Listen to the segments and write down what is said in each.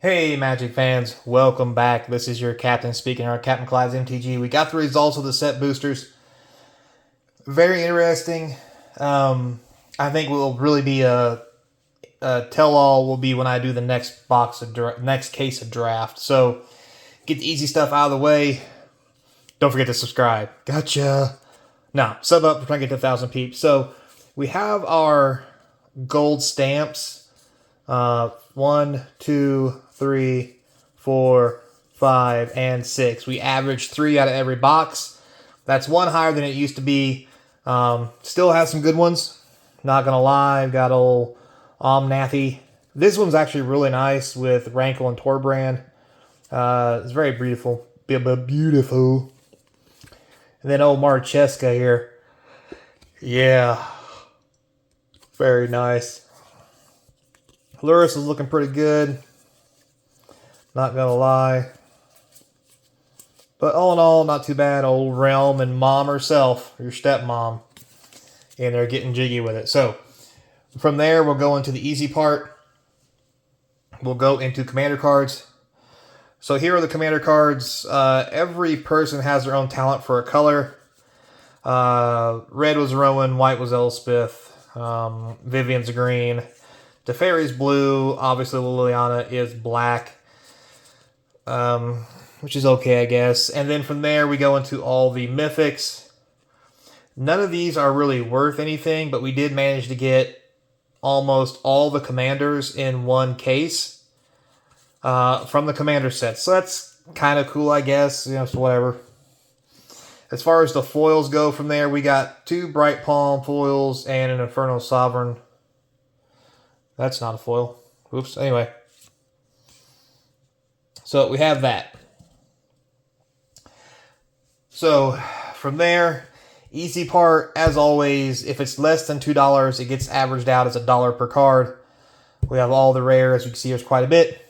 Hey Magic fans, welcome back. This is your captain speaking, our Captain Clyde's MTG. We got the results of the set boosters. Very interesting. I think will really be a tell-all will be when I do the next next case of draft. So get the easy stuff out of the way. Don't forget to subscribe. Gotcha. Now sub up. We're trying to get to 1,000 peeps. So we have our gold stamps. 1, 2, 3, 4, 5, and 6. We averaged 3 out of every box. That's one higher than it used to be. Still has some good ones. Not gonna lie, I've got old Omnathi. This one's actually really nice with Rankle and Torbrand. It's very beautiful. Beautiful. And then old Marcheska here. Yeah. Very nice. Luris is looking pretty good. Not gonna lie. But all in all, not too bad. Old Realm and Mom herself, your stepmom. And they're getting jiggy with it. So, from there, we'll go into the easy part. We'll go into commander cards. So here are the commander cards. Every person has their own talent for a color. Red was Rowan, white was Elspeth, Vivian's green. Teferi's blue. Obviously, Liliana is black, which is okay, I guess. And then from there, we go into all the mythics. None of these are really worth anything, but we did manage to get almost all the commanders in one case from the commander set. So that's kind of cool, I guess. You know, so whatever. As far as the foils go from there, we got 2 Bright Palm foils and an Inferno Sovereign. That's not a foil. Oops. Anyway. So we have that. So from there, easy part, as always, if it's less than $2, it gets averaged out as $1 per card. We have all the rare, as you can see, there's quite a bit.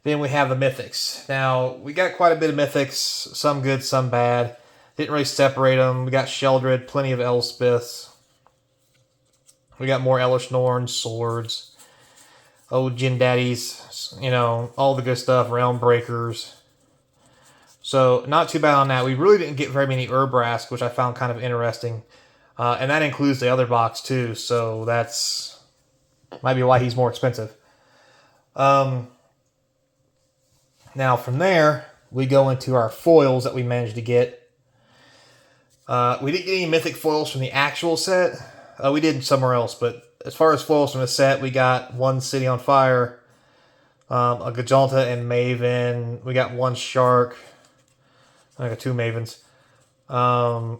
Then we have the mythics. Now, we got quite a bit of mythics, some good, some bad. Didn't really separate them. We got Sheldred, plenty of Elspeths. We got more Elesh Norn, swords. Old Jin Daddies, you know, all the good stuff, Realm Breakers. So, not too bad on that. We really didn't get very many Urbrask, which I found kind of interesting. And that includes the other box, too. So, that's might be why he's more expensive. Now, from there, we go into our foils that we managed to get. We didn't get any mythic foils from the actual set. We did somewhere else, but as far as foils from the set, we got 1 City on Fire, a Gajonta and Maven. We got 1 Shark. I got 2 Mavens. 1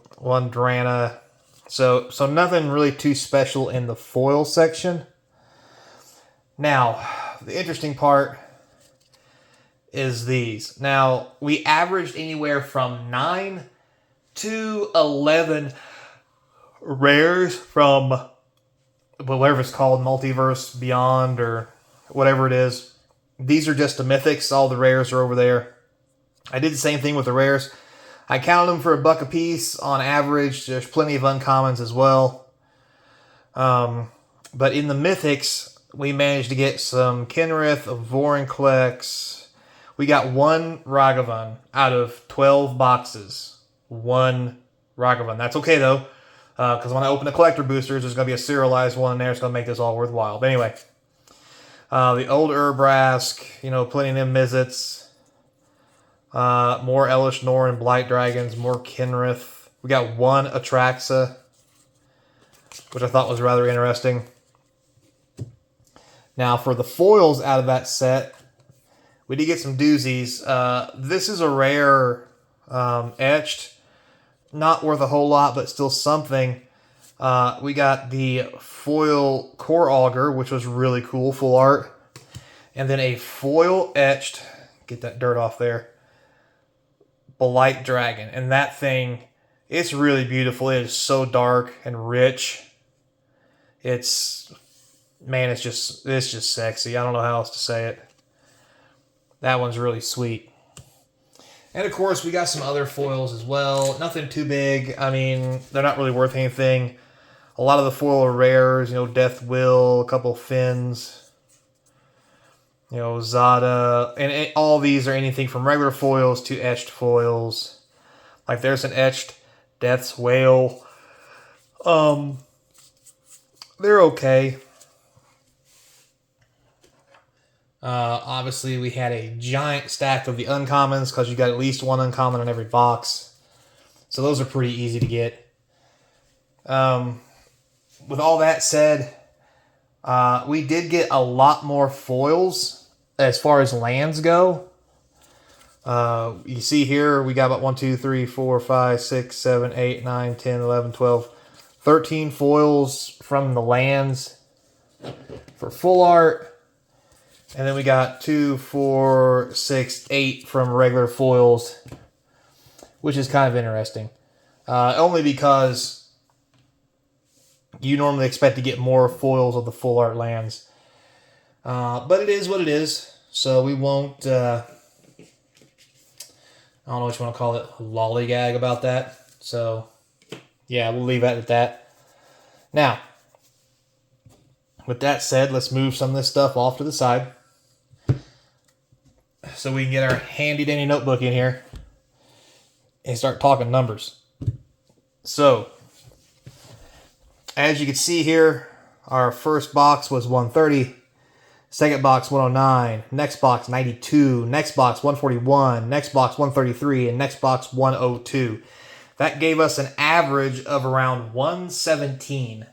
Drana. So nothing really too special in the foil section. Now, the interesting part is these. Now, we averaged anywhere from 9 to 11 rares from whatever it's called, Multiverse Beyond or whatever it is. These are just the mythics. All the rares are over there. I did the same thing with the rares. I counted them for $1 a piece on average. There's plenty of uncommons as well. But in the mythics, we managed to get some Kenrith, Vorinclex. We got 1 Ragavan out of 12 boxes. 1 Ragavan. That's okay, though. Because when I open the collector boosters, there's going to be a serialized one in there. It's going to make this all worthwhile. But anyway, the old Urbrask, you know, plenty of them Mizzets. More Elesh Norn and Blight Dragons. More Kenrith. We got 1 Atraxa, which I thought was rather interesting. Now, for the foils out of that set, we did get some doozies. This is a rare etched. Not worth a whole lot, but still something. We got the foil Core Augur, which was really cool, full art. And then a foil etched, get that dirt off there, Blight Dragon. And that thing, it's really beautiful. It is so dark and rich. It's, man, it's just sexy. I don't know how else to say it. That one's really sweet. And, of course, we got some other foils as well. Nothing too big. I mean, they're not really worth anything. A lot of the foil are rares. You know, Death Will, a couple Finns. Zada, and all these are anything from regular foils to etched foils. Like there's an etched Death's Whale. They're okay. Obviously, we had a giant stack of the uncommons because you got at least one uncommon in every box. So those are pretty easy to get. With all that said, we did get a lot more foils as far as lands go. You see here, we got about 1, 2, 3, 4, 5, 6, 7, 8, 9, 10, 11, 12, 13 foils from the lands for full art. And then we got 2, 4, 6, 8 from regular foils, which is kind of interesting. Only because you normally expect to get more foils of the full art lands. But it is what it is. So we won't, I don't know what you want to call it, lollygag about that. So, yeah, we'll leave it at that. Now, with that said, let's move some of this stuff off to the side so we can get our handy dandy notebook in here and start talking numbers. So, as you can see here, our first box was 130, second box 109, next box 92, next box 141, next box 133, and next box 102. That gave us an average of around 117,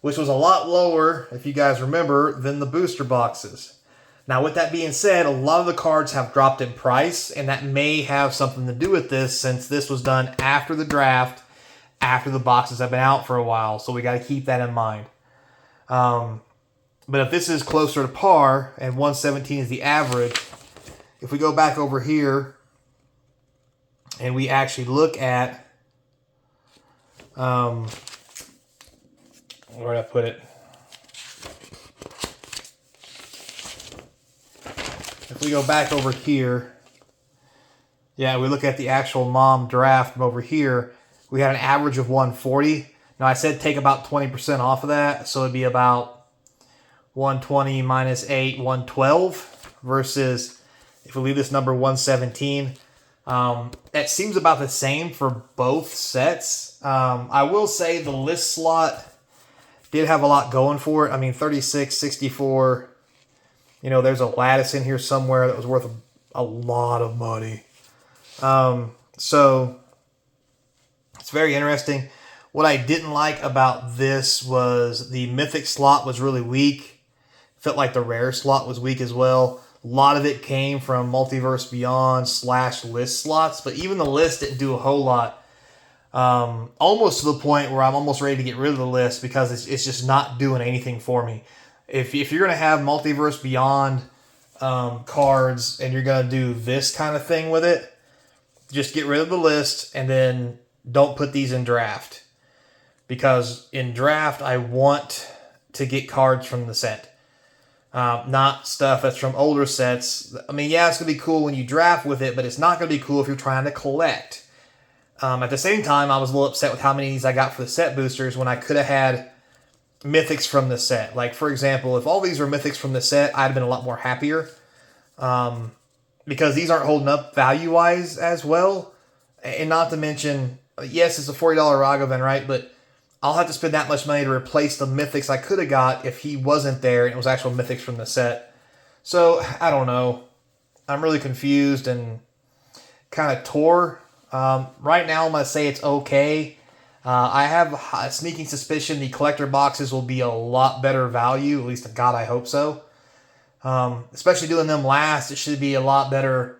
which was a lot lower, if you guys remember, than the booster boxes. Now, with that being said, a lot of the cards have dropped in price, and that may have something to do with this since this was done after the draft, after the boxes have been out for a while, so we got to keep that in mind. But if this is closer to par, and 117 is the average, if we go back over here, and we actually look at, where did I put it? If we go back over here, yeah, we look at the actual mom draft from over here, we had an average of 140. Now, I said take about 20% off of that, so it'd be about 120 minus 8, 112, versus if we leave this number 117. It seems about the same for both sets. I will say the list slot did have a lot going for it. I mean, 36, 64. There's a lattice in here somewhere that was worth a lot of money. So it's very interesting. What I didn't like about this was the mythic slot was really weak. Felt like the rare slot was weak as well. A lot of it came from Multiverse Beyond / list slots, but even the list didn't do a whole lot. Almost to the point where I'm almost ready to get rid of the list because it's just not doing anything for me. If you're going to have Multiverse Beyond cards and you're going to do this kind of thing with it, just get rid of the list and then don't put these in draft. Because in draft, I want to get cards from the set. Not stuff that's from older sets. I mean, yeah, it's going to be cool when you draft with it, but it's not going to be cool if you're trying to collect. At the same time, I was a little upset with how many of these I got for the set boosters when I could have had mythics from the set. Like, for example, if all these were mythics from the set, I'd have been a lot more happier. Because these aren't holding up value-wise as well. And not to mention, yes, it's a $40 Ragavan, right? But I'll have to spend that much money to replace the mythics I could have got if he wasn't there and it was actual mythics from the set. So, I don't know. I'm really confused and kind of tore. Right now, I'm going to say it's okay. I have a sneaking suspicion the collector boxes will be a lot better value. At least, God, I hope so. Especially doing them last, it should be a lot better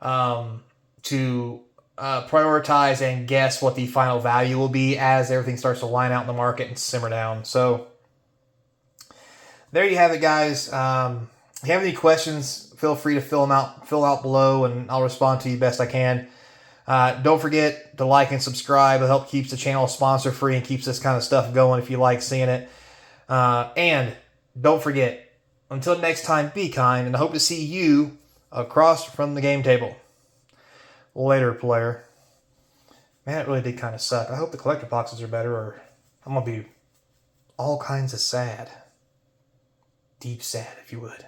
to prioritize and guess what the final value will be as everything starts to line out in the market and simmer down. So, there you have it, guys. If you have any questions, feel free to fill out below, and I'll respond to you best I can. Don't forget to like and subscribe. It helps keeps the channel sponsor free and keeps this kind of stuff going if you like seeing it. And don't forget, until next time, be kind, and I hope to see you across from the game table. Later, player. Man, it really did kind of suck. I hope the collector boxes are better, or I'm going to be all kinds of sad. Deep sad, if you would.